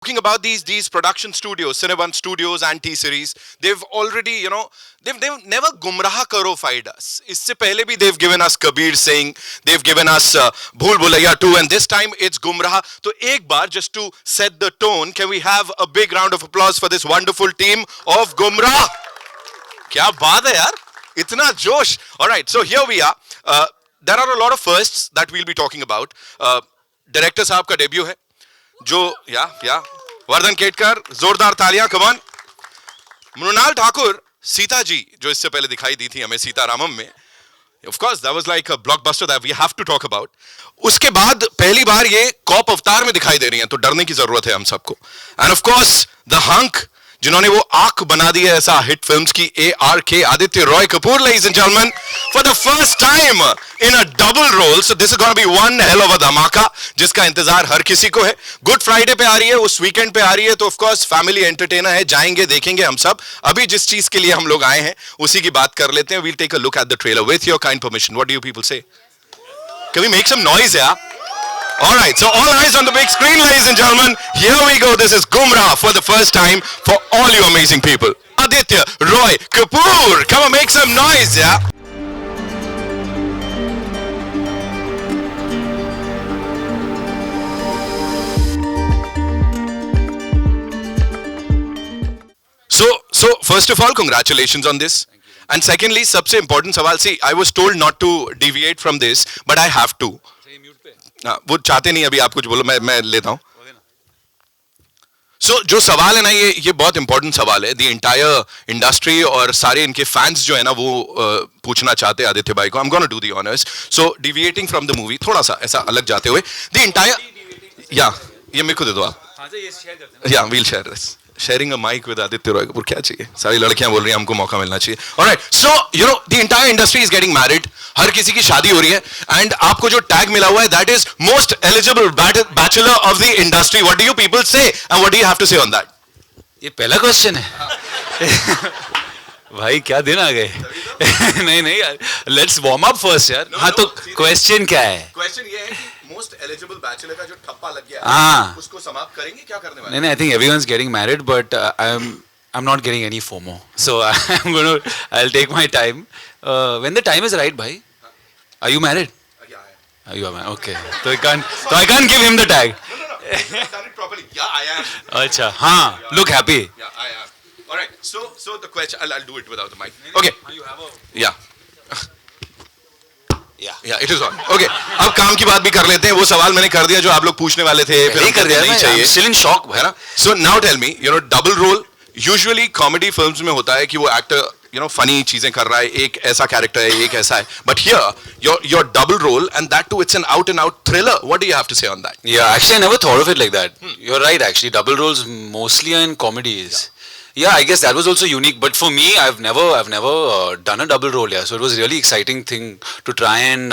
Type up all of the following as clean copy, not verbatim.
Talking about these production studios, Cineban Studios and T-Series, they've already, they've never Gumrah Karofied us. इससे पहले भी they've given us Kabir Singh, they've given us Bhool Bhulaiya 2, and this time it's Gumrah. So एक बार, just to set the tone, can we have a big round of applause for this wonderful team of Gumrah? क्या बात है यार, इतना जोश. All right, so here we are. There are a lot of firsts that we'll be talking about. Director साहब का debut है. जो या वर्धन केटकर, जोरदार तालियां, कमान. मृणाल ठाकुर, सीता जी जो इससे पहले दिखाई दी थी हमें सीतारामम में, of course that was like a blockbuster that we have to talk about. उसके बाद पहली बार ये कॉप अवतार में दिखाई दे रही हैं, तो डरने की जरूरत है हम सबको. End of course the hunk, जिन्होंने वो आंख बना दी है ऐसा हिट फिल्म्स की, ARK, Aditya Roy Kapoor, ladies and gentlemen, for the first time in a double role. So this is going to be one hell of a धमाका जिसका इंतजार हर किसी को है. गुड फ्राइडे पे आ रही है, उस वीकेंड पे आ रही है, तो ऑफ कोर्स फैमिली एंटरटेनर है, जाएंगे देखेंगे हम सब. अभी जिस चीज के लिए हम लोग आए हैं उसी की बात कर लेते हैं. We'll take a look at the trailer with your kind permission. What do you people say? Can we make some noise, yeah? All right, so all eyes on the big screen, ladies and gentlemen. Here we go. This is Ghumra for the first time for all you amazing people. Aditya, Roy, Kapur, come on, make some noise, yeah? So first of all, congratulations on this. And secondly, सबसे important सवाल, see, I was told not to deviate from this, but I have to. वो चाहते नहीं अभी आप कुछ बोलो, मैं लेता हूँ. So जो सवाल है ना, ये बहुत इंपॉर्टेंट सवाल है. The entire industry और सारे इनके फैंस जो है ना, वो पूछना चाहते हैं आदित्य भाई को. I'm going to do the honors. So deviating from the movie, थोड़ा सा ऐसा अलग जाते हुए, the entire, ये मेरे को दे दो आप. Yeah, we'll share this. Sharing a mic with Aditya Roy Kapur, क्या चाहिए? सारी लड़कियां बोल रही हैं हमको मौका मिलना चाहिए. Alright, so the entire industry is getting married. हर किसी की शादी हो रही है, and आपको जो tag मिला हुआ है, that is most eligible bachelor of the industry. What do you people say, and what do you have to say on that? ये पहला क्वेश्चन है. भाई क्या दिन आ गए. नहीं यार, let's warm up first यार. हाँ तो क्वेश्चन क्या है? क्वेश्चन ये है कि मोस्ट एलिजिबल बैचलर का जो ठप्पा लग गया है, उसको समाप्त करेंगे, क्या करने वाले? नहीं, I think everyone's getting married, but I'm not getting any FOMO, so I'll take my time when the time is right. Bhai, are you married? Yeah, you are married. Okay, so I can't give him the tag. No. You've done it properly. Yeah, I am. अच्छा, हाँ, look happy. Yeah, I am. All right. So the question, I'll do it without the mic. Okay. Yeah. Yeah, it is on. Okay. अब काम की बात भी कर लेते हैं. वो सवाल मैंने कर दिया जो आप लोग पूछने वाले थे. नहीं कर दिया, नहीं चाहिए. Still in shock, है ना? So now tell me, double role. Usually comedy films में होता है कि वो actor, funny चीजें कर रहा है, एक ऐसा character है, एक ऐसा है. But here, your double role, and that too, it's an out and out thriller. What do you have to say on that? Yeah, actually, I never thought of it like that. You're right. Actually, double roles mostly are in comedies. Yeah, I guess that was also unique. But for me, I've never done a double role. Yeah, so it was a really exciting thing to try and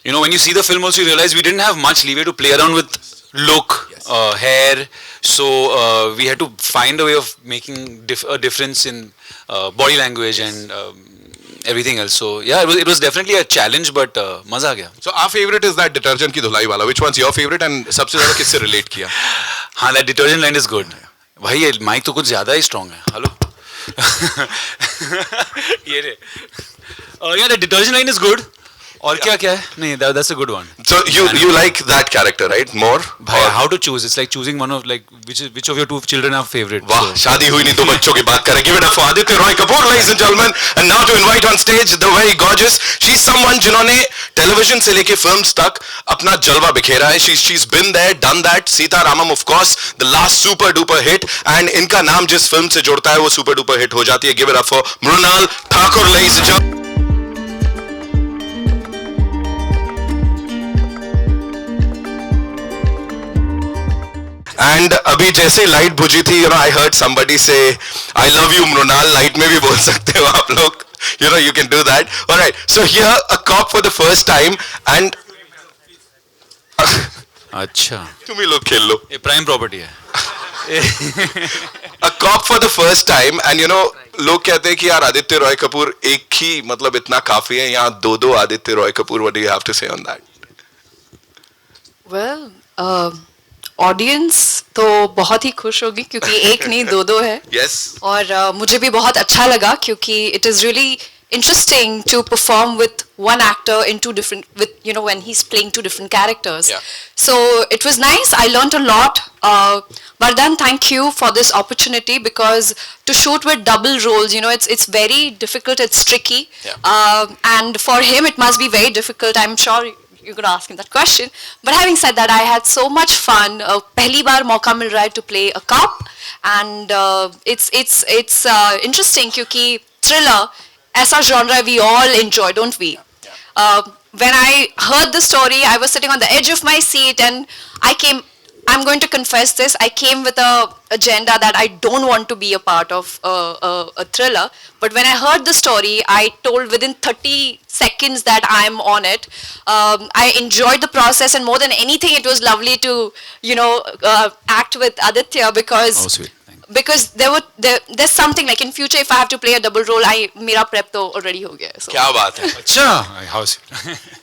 when you see the film, also you realize we didn't have much leeway to play around with look, hair. So we had to find a way of making a difference in body language and everything else. So yeah, it was definitely a challenge, but मजा आ गया. So our favorite is that detergent की धुलाई वाला. Which one's your favorite and सबसे ज़्यादा किससे relate किया? हाँ, that detergent line is good. भाई ये माइक तो कुछ ज़्यादा ही strong है. हेलो. ये रे. Yeah, the detergent line is good. और क्या है? नहीं, that's a good one. So you like that character, right? More? How to choose? It's like choosing one of which of your two children are favorite. वाह, शादी हुई नहीं तो बच्चों की बात करें. Give it up for Aditya Roy Kapur, ladies and gentlemen. And now to invite on stage the very gorgeous. She's someone जिन्होंने television से लेके films तक अपना जलवा बिखेरा है. She's been there, done that. Sita Ramam, of course, the last super duper hit. And इनका नाम जिस film से जुड़ता है वो super duper hit हो जाती है. Give it up for Mrunal Thakur, ladies and gentlemen. And अभी जैसे लाइट बुझी थी, I heard somebody say, I love you Mrunal. Light में भी बोल सकते हो आप लोग. You can do that. All right. So here a cop for the first time and अच्छा. तुम ही लोग खेल लो. ये prime property है. A cop for the first time and लोग कहते हैं कि यार आदित्य रॉय कपूर एक ही मतलब इतना काफी है. यहाँ दो Aditya Roy Kapoor. What do you have to say on that? Well, audience तो बहुत ही खुश होगी क्योंकि एक नहीं दो है. Yes. और मुझे भी बहुत अच्छा लगा क्योंकि it is really interesting to perform with one actor in two different, with when he's playing two different characters. Yeah. So it was nice. I learned a lot. Vardhan, thank you for this opportunity because to shoot with double roles, it's very difficult. It's tricky. Yeah. And for him, it must be very difficult. I'm sure you're going to ask him that question. But having said that, I had so much fun. पहली बार मौका मिल रहा है to play a cop, and it's interesting क्योंकि thriller ऐसा genre we all enjoy, don't we? When I heard the story, I was sitting on the edge of my seat, and I'm going to confess this, I came with a agenda that I don't want to be a part of a thriller. But when I heard the story, I told within 30 seconds that I'm on it. I enjoyed the process, and more than anything, it was lovely to, act with Aditya because. Oh, sweet. Because there's something like in future if I have to play a double role, मेरा prep तो already हो गया है. So. क्या बात है. अच्छा, how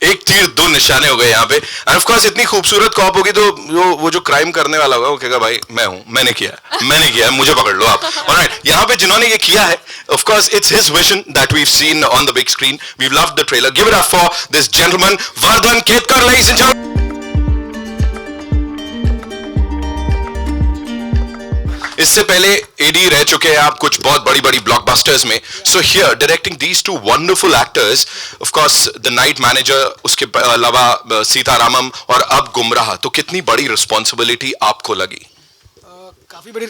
एक तीर दो निशाने हो गए यहाँ पे. And of course इतनी खूबसूरत कॉप होगी तो वो जो क्राइम करने वाला होगा वो कहेगा भाई मैं हूँ, मैंने किया है, मुझे पकड़ लो आप. Alright, यहाँ पे जिन्होंने ये किया है, of course it's his vision that we've seen on the big screen. We've loved the trailer. Give it up for this gentleman, Vardhan Ketkar, ladies and gentlemen. इससे पहले एडी रह चुके हैं आप कुछ बहुत बड़ी बड़ी ब्लॉकबस्टर्स में. So here directing these two wonderful actors, of course the night manager, उसके अलावा सीतारामम और अब गुमराह, तो कितनी बड़ी रिस्पॉन्सिबिलिटी आपको लगी? काफी बड़ी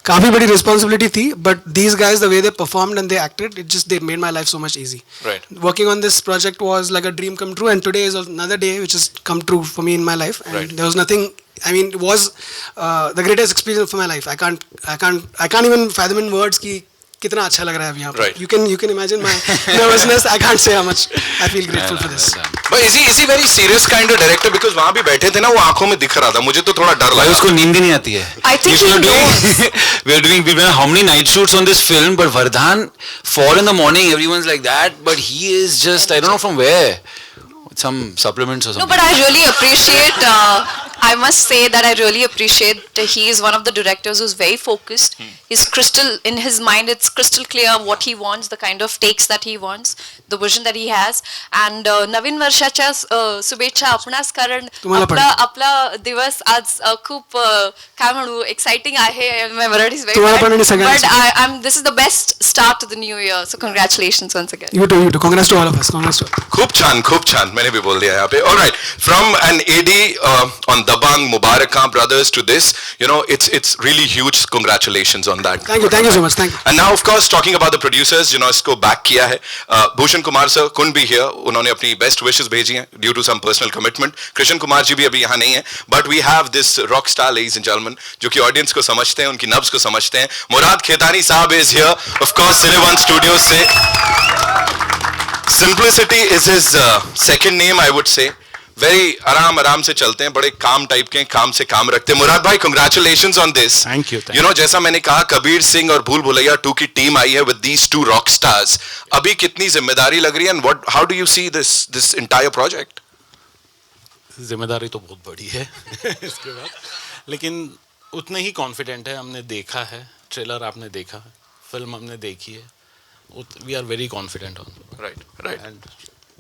काफी बड़ी रिस्पॉन्सिबिलिटी थी, but these guys the way they performed and they acted, it just they made my life so much easy. Right. Working on this project was like a dream come true, and today is another day which has come true for me in my life, and Right. there was nothing. I mean, it was the greatest experience for my life. I can't even fathom in words कि कितना अच्छा लग रहा है अभी यहाँ पे. Right. You can imagine my nervousness. I can't say how much I feel grateful for this. But is he very serious kind of director? Because वहाँ भी बैठे थे ना, वो आंखों में दिख रहा था, मुझे तो थोड़ा डर भाई लगा. उसको नींद ही नहीं आती है. I think he knows. We've been how many night shoots on this film, but Vardhan, 4 in the morning, everyone's like that, but he is just, I don't know from where, some supplements or No, something. but I really appreciate. I must say that I really appreciate he is one of the directors who's very focused. He's crystal in his mind. It's crystal clear what he wants, the kind of takes that he wants, the vision that he has. And नवीन वर्षाच्या शुभेच्छा. आपणास कारण आपला दिवस आज खूप काय म्हणू एक्साइटिंग आहे. My word is very bad. But I'm this is the best start to the new year. So congratulations once again. You too. Congrats to all of us. Congrats to all. खूब छान मैंने भी बोल दिया यहाँ पे. All right, from an AD on Dabang, Mubarak brothers to this, it's really huge. Congratulations on that. Thank you so much. Thank you. And now of course talking about the producers, इसको back किया है. Bhushan Kumar sir couldn't be here. उन्होंने अपनी best wishes भेजी हैं due to some personal commitment. Krishna Kumar ji भी अभी यहाँ नहीं है. But we have this rock star, ladies and gentlemen, जो कि audience को समझते हैं, उनकी नब्ज को समझते हैं. मुराद खेतानी साहब is here, of course Cine One Studios से. Simplicity is his second name, I would say. Very आराम से चलते हैं, बड़े काम टाइप के, काम से काम रखते हैं. मुराद भाई, congratulations on this. Thank you. जैसा मैंने कहा, कबीर सिंह और भूल भुलैया 2 की टीम आई है with these 2 rock stars. अभी कितनी जिम्मेदारी लग रही है, and how do you see this entire project? जिम्मेदारी तो बहुत बड़ी है इसके बाद, लेकिन उतने ही कॉन्फिडेंट है. हमने देखा है ट्रेलर, आपने देखा है, फिल्म हमने देखी है. We are very confident on. Right. And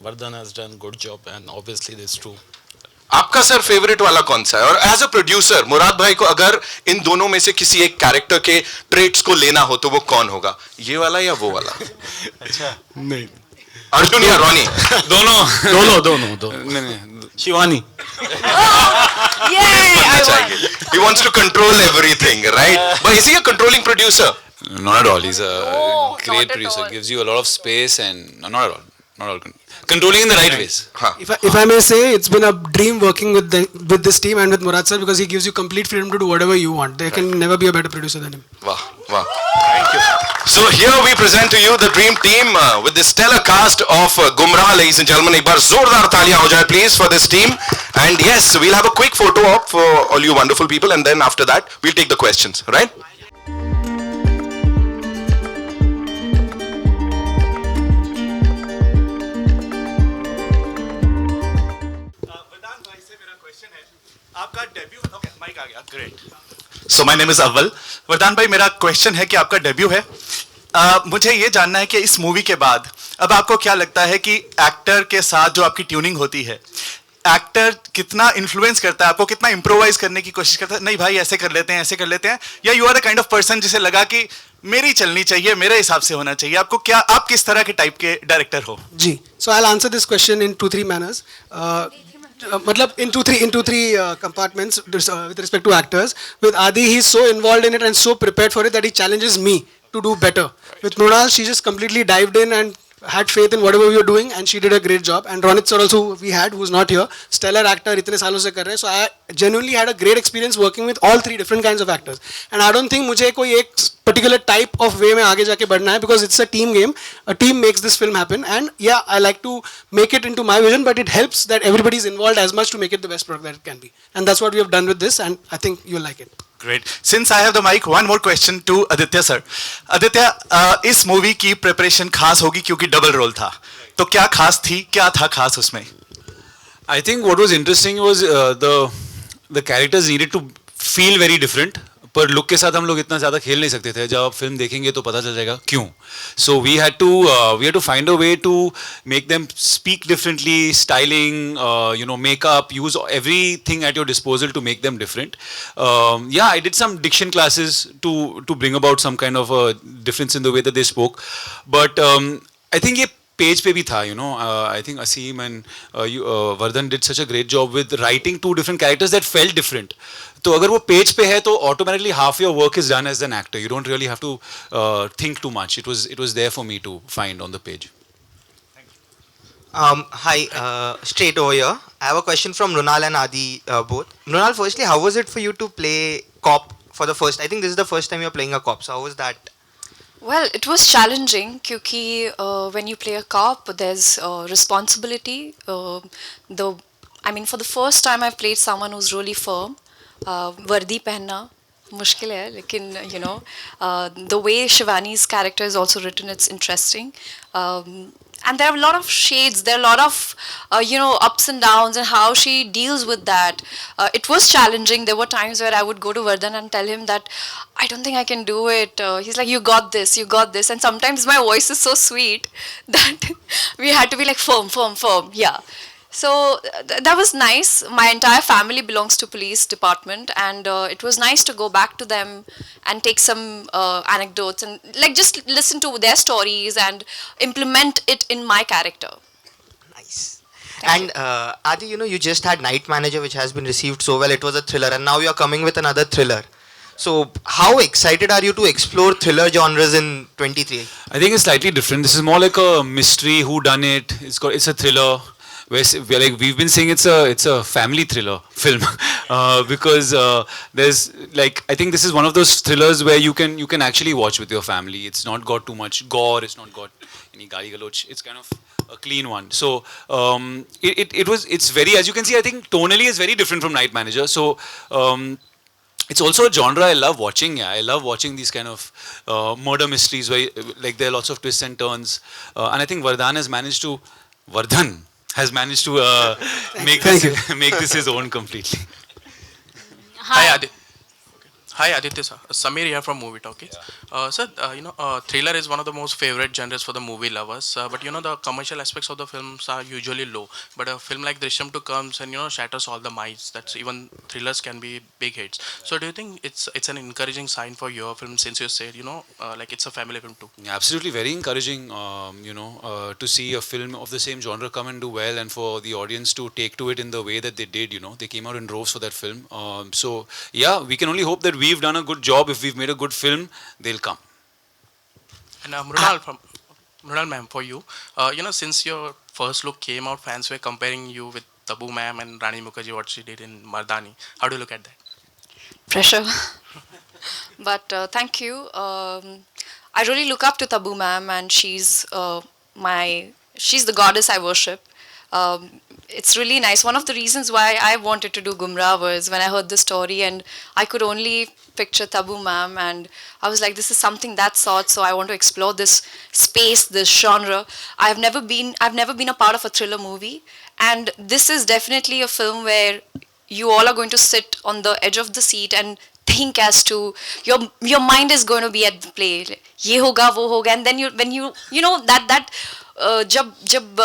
Vardhan has done good job, and obviously this too. आपका सर फेवरेट वाला कौन सा है? और एज अ प्रोड्यूसर मुराद भाई को अगर इन दोनों में से किसी एक कैरेक्टर के ट्रेट्स को लेना हो तो वो कौन होगा? ये वाला या वो वाला? अच्छा नहीं, अर्जुन या रोनी? दोनों नहीं. Shivani. He wants to control everything, right? But is he a controlling producer? Not at all. He's a not great at producer. all. Gives you a lot of space, and not at all. Controlling in the right ways. If I may say, it's been a dream working with this team and with Murad sir, because he gives you complete freedom to do whatever you want. There can never be a better producer than him. Wow. Thank you. So here we present to you the dream team with the stellar cast of Ghumra, ladies and gentlemen. एक बार जोरदार तालियां हो जाए please for this team. And yes, we'll have a quick photo op for all you wonderful people, and then after that we'll take the questions, right? आपका आ गया, great. So my name is अव्वल. वरदान भाई, मेरा question है कि आपका debut है. मुझे ये जानना है कि इस मूवी के बाद अब आपको क्या लगता है कि एक्टर के साथ जो आपकी ट्यूनिंग होती है, एक्टर कितना इन्फ्लुएंस करता है आपको, कितना इम्प्रोवाइज करने की कोशिश करता है, नहीं भाई ऐसे कर लेते हैं, ऐसे कर लेते हैं, या you are the kind of person जिसे लगा कि मेरी चलनी चाहिए, मेरे हिसाब से होना चाहिए? आपको क्या, आप किस तरह के टाइप के डायरेक्टर हो? जी, so I'll answer this question in 2-3 manners. Matlab in two three compartments with respect to actors. With Adi, he's so involved in it and so prepared for it that he challenges me to do better. With Mrunal, she just completely dived in and had faith in whatever we were doing, and she did a great job. And Ronit sir also, who we had, who's not here, stellar actor, itne saalon se kar rahe. So I genuinely had a great experience working with all three different kinds of actors. And I don't think mujhe koi ek particular type of way mein aage jaake badhna hai, because it's a team game. A team makes this film happen, and yeah, I like to make it into my vision, but it helps that everybody is involved as much to make it the best product that it can be. And that's what we have done with this, and I think you'll like it. Great. Since I have the mic, one more question to Aditya sir. Aditya, इस movie की preparation खास होगी क्योंकि double role था, तो क्या खास थी, क्या था खास उसमें? I think what was interesting was the characters needed to feel very different. पर लुक के साथ हम लोग इतना ज़्यादा खेल नहीं सकते थे. जब आप फिल्म देखेंगे तो पता चल जाएगा क्यों. So we had to find a way to make them speak differently, styling, makeup, use everything at your disposal to make them different. या I did some diction classes to bring about some kind of difference in the way that they spoke. But I think ये page पे भी था, I think Aseem and Vardhan did such a great job with writing two different characters that felt different. तो अगर वो page पे है तो automatically half your work is done as an actor. You don't really have to think too much. It was there for me to find on the page. Hi, straight over here. I have a question from Mrunal and Adi both. Mrunal, firstly, how was it for you to play cop for the first? I think this is the first time you're playing a cop. So how was that? Well, it was challenging क्योंकि when you play a cop, there's responsibility. For the first time I've played someone who's really firm. वर्दी पहनना मुश्किल है, लेकिन the way Shivani's character is also written, it's interesting. And there are a lot of shades, there are a lot of ups and downs, and how she deals with that. It was challenging. There were times where I would go to Vardhan and tell him that I don't think I can do it. He's like, you got this, you got this. And sometimes my voice is so sweet that we had to be like firm, yeah. So that was nice. My entire family belongs to police department, and it was nice to go back to them and take some anecdotes and just listen to their stories and implement it in my character. Nice. And Adi, you just had Night Manager, which has been received so well. It was a thriller, and now you're coming with another thriller. So how excited are you to explore thriller genres in 23? I think it's slightly different. This is more like a mystery, who done it. It's a thriller. We've been saying it's a family thriller film because there's I think this is one of those thrillers where you can actually watch with your family. It's not got too much gore. It's not got any gari galoch. It's kind of a clean one. So it's very, as you can see, I think tonally is very different from Night Manager. So it's also a genre I love watching. Yeah, I love watching these kind of murder mysteries where there are lots of twists and turns. And I think Vardhan has managed to make this his own completely. Hi Aditya sir, Samir here from Movie Talkies. Sir, thriller is one of the most favorite genres for the movie lovers. But the commercial aspects of the films are usually low. But a film like Drishyam 2 comes and shatters all the myths. That's even thrillers can be big hits. So do you think it's an encouraging sign for your film, since you said it's a family film too? Absolutely, very encouraging. To see a film of the same genre come and do well, and for the audience to take to it in the way that they did. They came out in droves for that film. So yeah, we can only hope that we've done a good job. If we've made a good film, they'll come. And Mrunal ma'am, for you, since your first look came out, fans were comparing you with Tabu ma'am and Rani Mukherjee, what she did in Mardani. How do you look at that? Pressure. But thank you. I really look up to Tabu ma'am, and she's the goddess I worship. It's really nice. One of the reasons why I wanted to do Ghumra was when I heard the story and I could only picture Tabu ma'am, and I was like, this is something that sort, so I want to explore this space, this genre. I've never been a part of a thriller movie, and this is definitely a film where you all are going to sit on the edge of the seat and think as to your mind is going to be at the play. ये होगा वो होगा, and then when you know that जब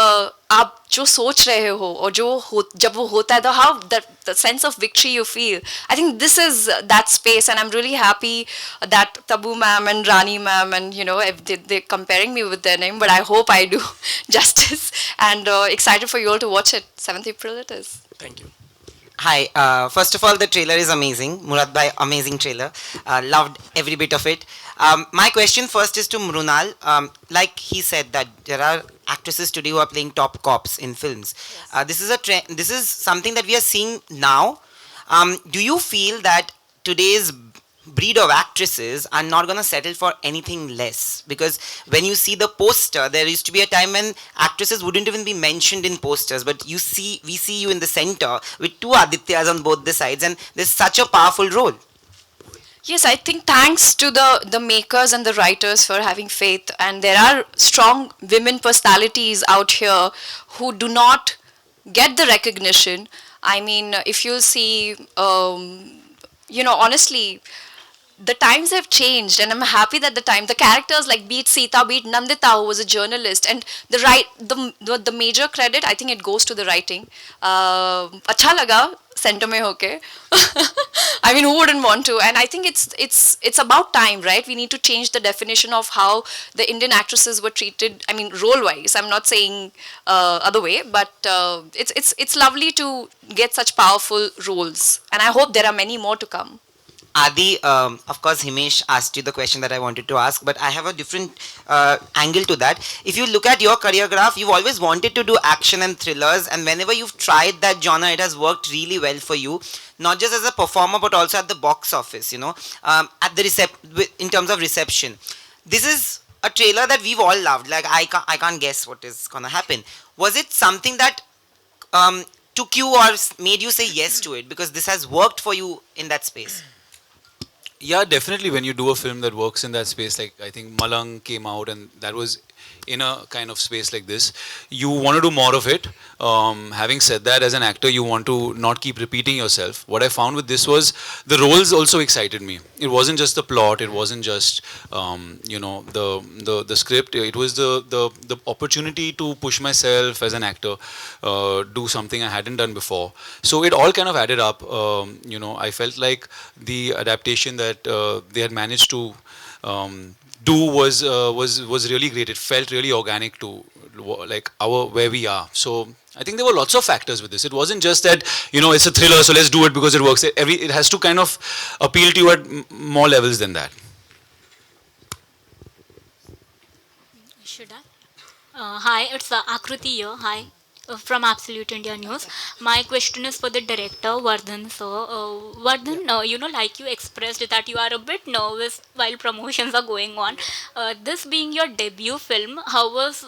आप जो सोच रहे हो और जब वो होता है, तो how the sense of victory you feel. I think this is that space, and I'm really happy that Tabu ma'am and Rani ma'am, and they're comparing me with their name, but I hope I do justice, and excited for you all to watch it. 7th April it is. Thank you. Hi, first of all, the trailer is amazing. Murad bhai, amazing trailer. Loved every bit of it. My question first is to Mrunal. Like he said that there are actresses today who are playing top cops in films. This is a this is something that we are seeing now. Do you feel that today's breed of actresses are not going to settle for anything less? Because when you see the poster, there used to be a time when actresses wouldn't even be mentioned in posters, but we see you in the center with two Adityas on both the sides, and there's such a powerful role. Yes, I think thanks to the makers and the writers for having faith, and there are strong women personalities out here who do not get the recognition. I mean, if you'll see, honestly, the times have changed, and I'm happy that the characters like Beat Sita, Beat Nandita, who was a journalist, and the major credit, I think it goes to the writing. अच्छा लगा center में होके. I mean, who wouldn't want to? And I think it's about time, right? We need to change the definition of how the Indian actresses were treated. I mean, role-wise. I'm not saying other way, but it's lovely to get such powerful roles, and I hope there are many more to come. Adi, of course, Himesh asked you the question that I wanted to ask, but I have a different angle to that. If you look at your career graph, you've always wanted to do action and thrillers, and whenever you've tried that genre, it has worked really well for you, not just as a performer, but also at the box office, at the in terms of reception. This is a trailer that we've all loved. Like, I can't guess what is going to happen. Was it something that took you or made you say yes to it? Because this has worked for you in that space. Yeah, definitely. When you do a film that works in that space, like I think Malang came out, and that was in a kind of space like this, you want to do more of it. Having said that, as an actor, you want to not keep repeating yourself. What I found with this was the roles also excited me. It wasn't just the plot. It wasn't just the script. It was the opportunity to push myself as an actor, do something I hadn't done before. So it all kind of added up. I felt like the adaptation that they had managed to do was really great. It felt really organic to like where we are. So I think there were lots of factors with this. It wasn't just that it's a thriller, so let's do it because it works. It has to kind of appeal to you at more levels than that. Should I? Hi, it's Akruti here. Hi. From Absolute India News. My question is for the director, Vardhan sir. Vardhan, like you expressed that you are a bit nervous while promotions are going on. This being your debut film, how was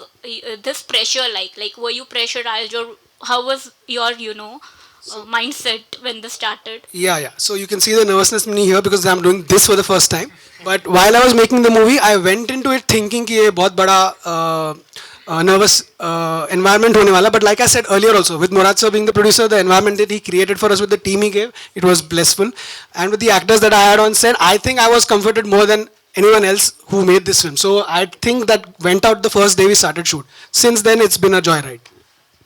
this pressure like? Like, were you pressurized, or how was your, mindset when this started? Yeah. So you can see the nervousness in me here because I'm doing this for the first time. But while I was making the movie, I went into it thinking कि ये बहुत बड़ा nervous environment hone wala. But like I said earlier also, with Murad sir being the producer, the environment that he created for us with the team he gave, it was blissful. And with the actors that I had on set, I think I was comforted more than anyone else who made this film. So I think that went out the first day we started shoot. Since then, it's been a joyride.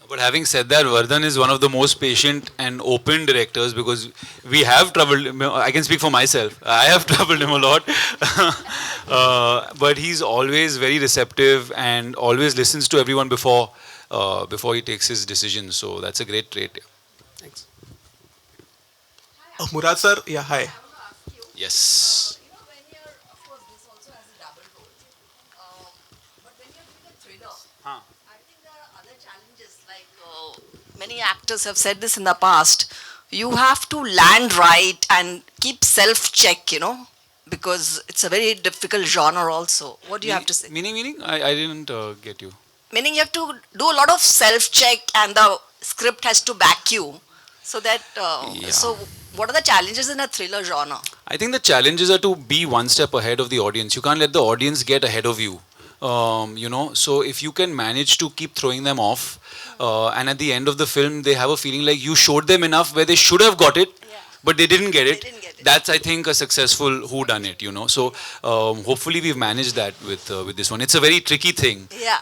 But having said that, Vardhan is one of the most patient and open directors, because we have troubled him. I can speak for myself. I have troubled him a lot. But he's always very receptive and always listens to everyone before he takes his decisions. So that's a great trait. Thanks. Murad sir, yeah, hi. Yes. Many actors have said this in the past. You have to land right and keep self-check, because it's a very difficult genre also. What do you have to say? Meaning? I didn't get you. Meaning you have to do a lot of self-check, and the script has to back you. So that, so what are the challenges in a thriller genre? I think the challenges are to be one step ahead of the audience. You can't let the audience get ahead of you. So if you can manage to keep throwing them off, and at the end of the film they have a feeling like you showed them enough where they should have got it, but they didn't get it. That's, I think, a successful who done it. So hopefully we've managed that with this one. It's a very tricky thing. Yeah.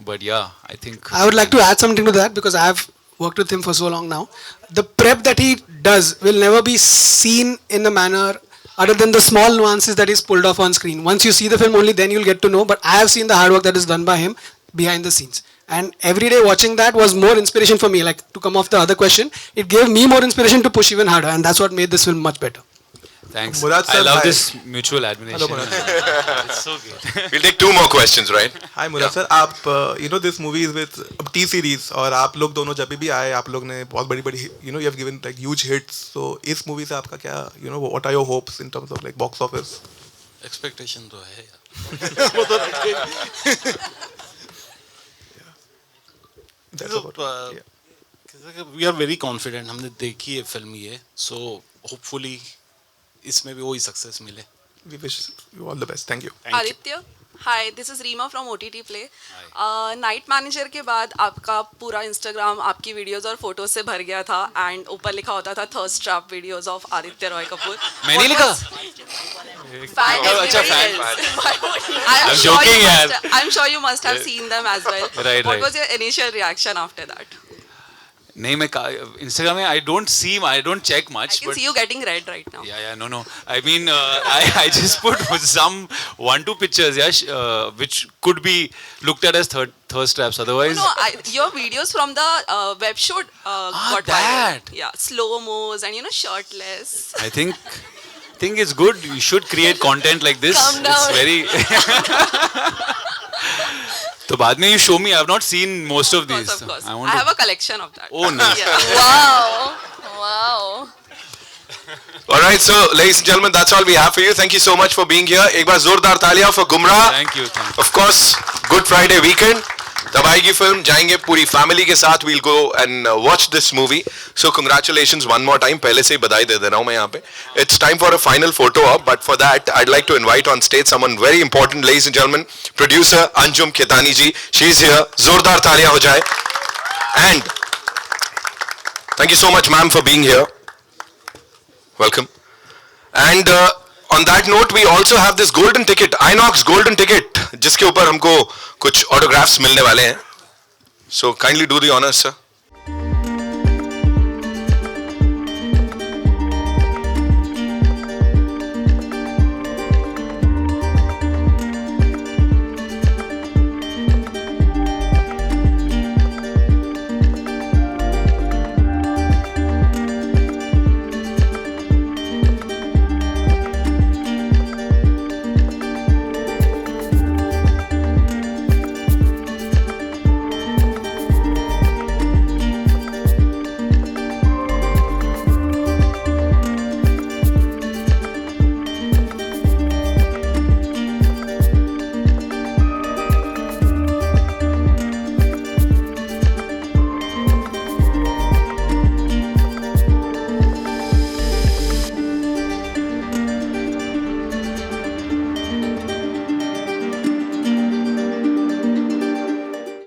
But yeah, I think I would like to add something to that because I have worked with him for so long now. The prep that he does will never be seen in a manner other than the small nuances that is pulled off on screen. Once you see the film, only then you'll get to know. But I have seen the hard work that is done by him behind the scenes. And every day watching that was more inspiration for me. Like, to come off the other question, it gave me more inspiration to push even harder. And that's what made this film much better. thanks. Murad I sir, love hi. this mutual admiration. Hello, Murad. It's so good. We'll take 2 more questions, right? Hi Murad sir आप this movie is with T series और आप लोग दोनों जब भी आए आप लोग ने बहुत बड़ी बड़ी you have given like huge hits so इस मूवी से आपका क्या what are your hopes in terms of like box office expectation तो है यार वो तो वी आर वेरी कॉन्फिडेंट. हमने देखी है फिल्म ये, सो होपफुली इसमें भी वही सक्सेस मिले. We wish you all the best. Thank you. Aditya, hi, this is Reema from OTT play. Night manager के बाद आपका पूरा इंस्टाग्राम आपकी वीडियोस और फोटोज से भर गया था एंड ऊपर लिखा होता था thirst trap videos of Aditya Roy Kapur. मैंने लिखा? अच्छा, fan. I'm joking, यार. I'm sure you must have seen them as well. Right. What was your initial reaction after that? नहीं, मैं Instagram में I don't check much. I can but see you getting red right now. Yeah, no. I mean, I just put some 1-2 pictures, which could be looked at as thirst traps. Otherwise, Your videos from the web shoot got that. viral. Yeah, slow-mos and shirtless. I think it's good. You should create content like this. Calm down. It's very. तो बाद में you show me. I have not seen most of these. Of course. I have a collection of that. Oh, nice. Yeah. Wow. All right, so ladies and gentlemen, that's all we have for you. Thank you so much for being here. एक बार जोरदार तालियां for Ghumra. Thank you. Of course, Good Friday weekend. तब आएगी film, जाएंगे पूरी family के साथ. We'll go and watch this movie. So congratulations one more time. पहले से ही बधाई दे रहा हूँ मैं यहाँ पे. It's time for a final photo op, but for that I'd like to invite on stage someone very important, ladies and gentlemen. Producer Anjum Khitani ji. She's here. जोरदार तालियां हो जाए. And thank you so much, ma'am, for being here. Welcome. And on that note, we also have this golden ticket, Inox golden ticket, जिसके ऊपर हमको कुछ autographs मिलने वाले हैं. So kindly do the honors, sir.